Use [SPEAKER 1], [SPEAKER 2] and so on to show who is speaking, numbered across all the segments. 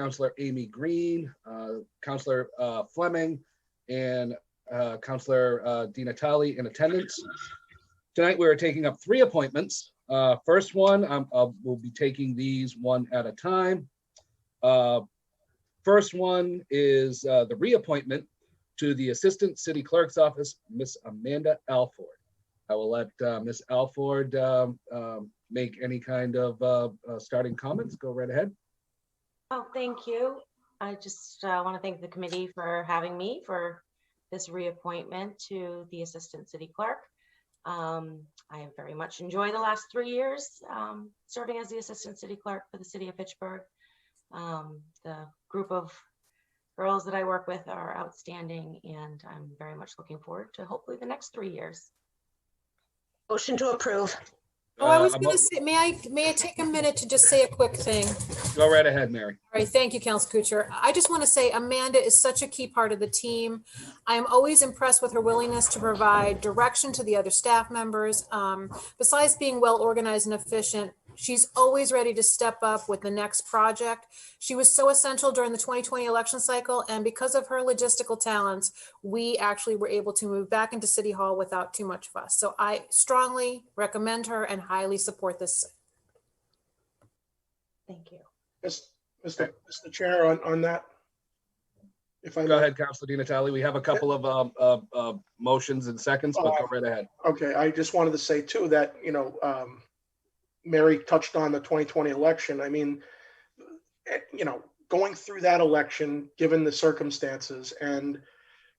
[SPEAKER 1] Councilor Amy Green, Councilor Fleming, and Councilor Di Natale in attendance. Tonight we're taking up 3 appointments. First one, we'll be taking these one at a time. First one is the reappointment to the Assistant City Clerk's Office, Miss Amanda Alford. I will let Miss Alford make any kind of starting comments. Go right ahead.
[SPEAKER 2] Oh, thank you. I just want to thank the committee for having me for this reappointment to the Assistant City Clerk. I very much enjoyed the last 3 years serving as the Assistant City Clerk for the City of Fitchburg. The group of girls that I work with are outstanding, and I'm very much looking forward to hopefully the next 3 years.
[SPEAKER 3] Motion to approve.
[SPEAKER 4] Oh, I was going to say, may I take a minute to just say a quick thing?
[SPEAKER 1] Go right ahead, Mary.
[SPEAKER 4] All right, thank you, Councilor Kuchar. I just want to say Amanda is such a key part of the team. I am always impressed with her willingness to provide direction to the other staff members. Besides being well organized and efficient, she's always ready to step up with the next project. She was so essential during the 2020 election cycle, and because of her logistical talents, we actually were able to move back into City Hall without too much fuss. So I strongly recommend her and highly support this.
[SPEAKER 2] Thank you.
[SPEAKER 5] Yes, Mr. Chair, on that, if I
[SPEAKER 1] Go ahead, Councilor Di Natale. We have a couple of motions and seconds, but go right ahead.
[SPEAKER 5] Okay, I just wanted to say too that, you know, Mary touched on the 2020 election. I mean, you know, going through that election, given the circumstances, and,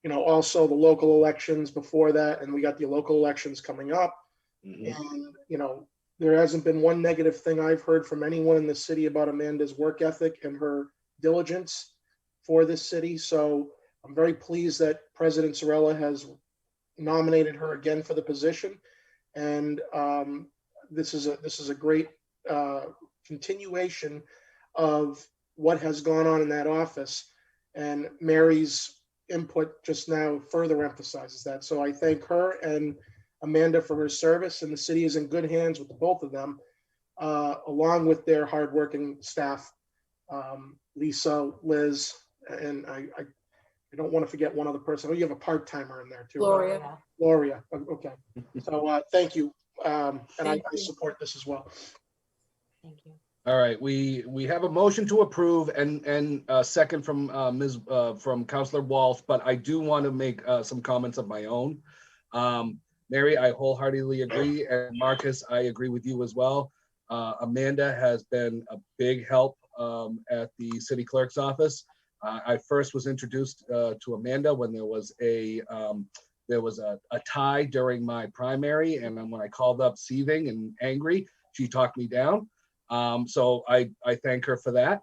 [SPEAKER 5] you know, also the local elections before that, and we got the local elections coming up. And, you know, there hasn't been one negative thing I've heard from anyone in the city about Amanda's work ethic and her diligence for this city. So I'm very pleased that President Zarella has nominated her again for the position. And this is a great continuation of what has gone on in that office. And Mary's input just now further emphasizes that. So I thank her and Amanda for her service, and the city is in good hands with both of them, along with their hardworking staff, Lisa, Liz, and I don't want to forget one other person. Oh, you have a part-timer in there too.
[SPEAKER 4] Gloria.
[SPEAKER 5] Gloria. Okay. So thank you. And I support this as well.
[SPEAKER 2] Thank you.
[SPEAKER 1] All right, we have a motion to approve and a second from from Councilor Walsh, but I do want to make some comments of my own. Mary, I wholeheartedly agree, and Marcus, I agree with you as well. Amanda has been a big help at the city clerk's office. I first was introduced to Amanda when there was a tie during my primary, and when I called up seething and angry, she talked me down. So I thank her for that.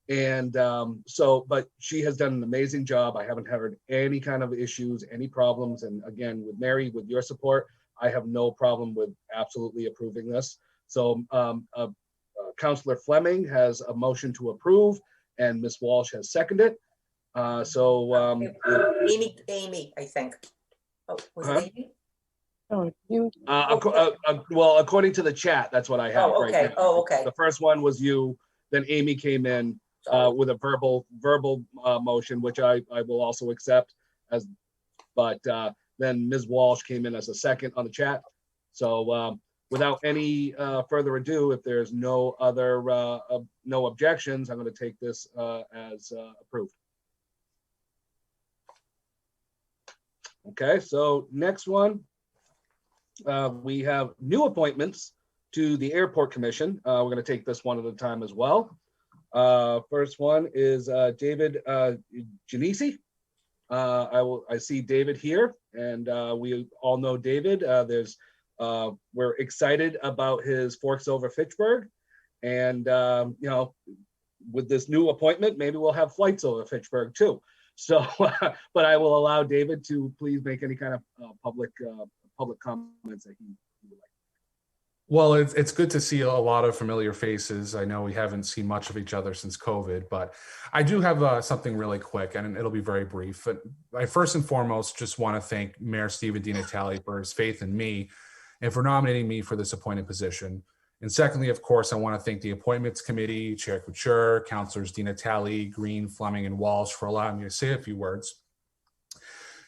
[SPEAKER 1] And but she has done an amazing job. I haven't heard any kind of issues, any problems. And again, with Mary, with your support, I have no problem with absolutely approving this. So Councilor Fleming has a motion to approve, and Ms. Walsh has seconded.
[SPEAKER 3] Amy, I think. Oh, was it Amy?
[SPEAKER 1] Well, according to the chat, that's what I have.
[SPEAKER 3] Oh, okay.
[SPEAKER 1] Right now.
[SPEAKER 3] Oh, okay.
[SPEAKER 1] The first one was you, then Amy came in with a verbal motion, which I will also accept as, but then Ms. Walsh came in as a second on the chat. So without any further ado, if there's no other no objections, I'm going to take this as approved. Okay, so next one, we have new appointments to the Airport Commission. We're going to take this one at a time as well. First one is David Genesi. I see David here, and we all know David. We're excited about his Forks Over Fitchburg, and you know, with this new appointment, maybe we'll have flights over Fitchburg too. So, but I will allow David to please make any kind of public comments that he would like.
[SPEAKER 6] Well, it's good to see a lot of familiar faces. I know we haven't seen much of each other since COVID, but I do have something really quick, and it'll be very brief. But I first and foremost just want to thank Mayor Stephen Di Natale for his faith in me and for nominating me for this appointed position. And secondly, of course, I want to thank the Appointments Committee, Chair Couture, Councilors Dina Talley, Green, Fleming, and Walsh for allowing me to say a few words.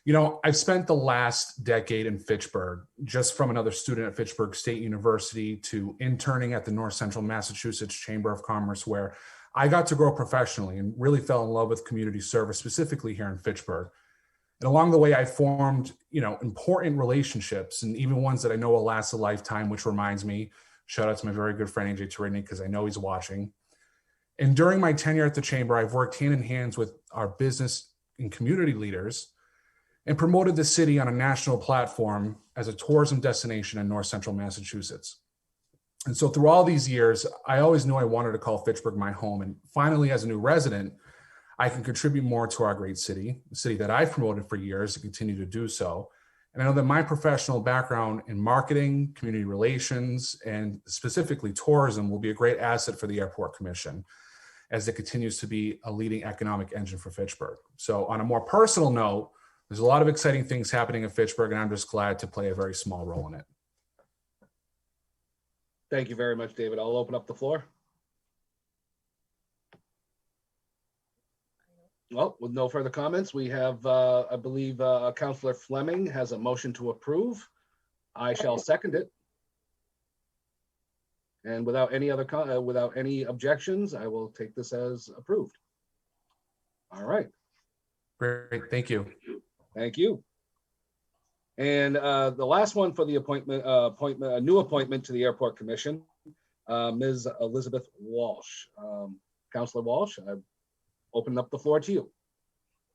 [SPEAKER 6] You know, I've spent the last decade in Fitchburg, just from another student at Fitchburg State University to interning at the North Central Massachusetts Chamber of Commerce, where I got to grow professionally and really fell in love with community service, specifically here in Fitchburg. And along the way, I formed, you know, important relationships, and even ones that I know will last a lifetime, which reminds me, shout out to my very good friend, AJ Torini, because I know he's watching. And during my tenure at the Chamber, I've worked hand in hand with our business and community leaders and promoted the city on a national platform as a tourism destination in North Central Massachusetts. And so through all these years, I always knew I wanted to call Fitchburg my home. And finally, as a new resident, I can contribute more to our great city, a city that I've promoted for years to continue to do so. And I know that my professional background in marketing, community relations, and specifically tourism will be a great asset for the Airport Commission as it continues to be a leading economic engine for Fitchburg. So on a more personal note, there's a lot of exciting things happening in Fitchburg, and I'm just glad to play a very small role in it.
[SPEAKER 1] Thank you very much, David. I'll open up the floor. Well, with no further comments, we have, I believe, Councillor Fleming has a motion to approve. I shall second it. And without any other, without any objections, I will take this as approved. All right.
[SPEAKER 6] Great, thank you.
[SPEAKER 1] Thank you. And the last one for the appointment, a new appointment to the Airport Commission, Ms. Elizabeth Walsh. Councillor Walsh, I open up the floor to you.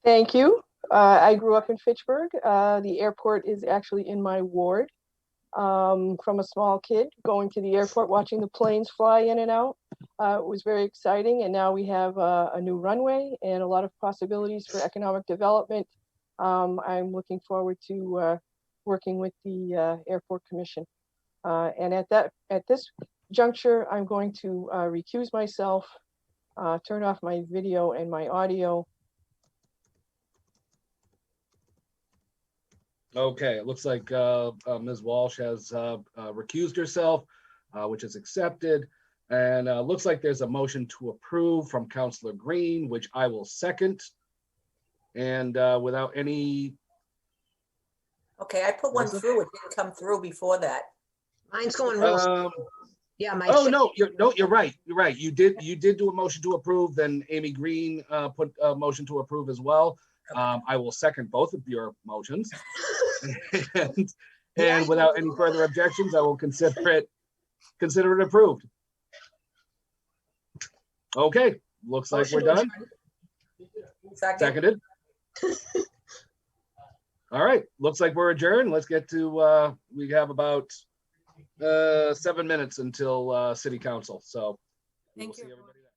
[SPEAKER 7] Thank you. I grew up in Fitchburg. The airport is actually in my ward. From a small kid going to the airport, watching the planes fly in and out. It was very exciting. And now we have a new runway and a lot of possibilities for economic development. I'm looking forward to working with the Airport Commission. And at this juncture, I'm going to recuse myself, turn off my video and my audio.
[SPEAKER 1] Okay, it looks like Ms. Walsh has recused herself, which is accepted. And looks like there's a motion to approve from Councillor Green, which I will second. And without any.
[SPEAKER 3] Okay, I put one through. It didn't come through before that.
[SPEAKER 8] Mine's going real. Yeah, my.
[SPEAKER 1] Oh no, you're right. You're right. You did do a motion to approve. Then Amy Green put a motion to approve as well. I will second both of your motions. and without any further objections, I will consider it approved. Okay, looks like we're done. Seconded. All right, looks like we're adjourned. Let's get to, we have about 7 minutes until City Council. So
[SPEAKER 4] Thank
[SPEAKER 1] we'll
[SPEAKER 4] you.
[SPEAKER 1] see everybody then.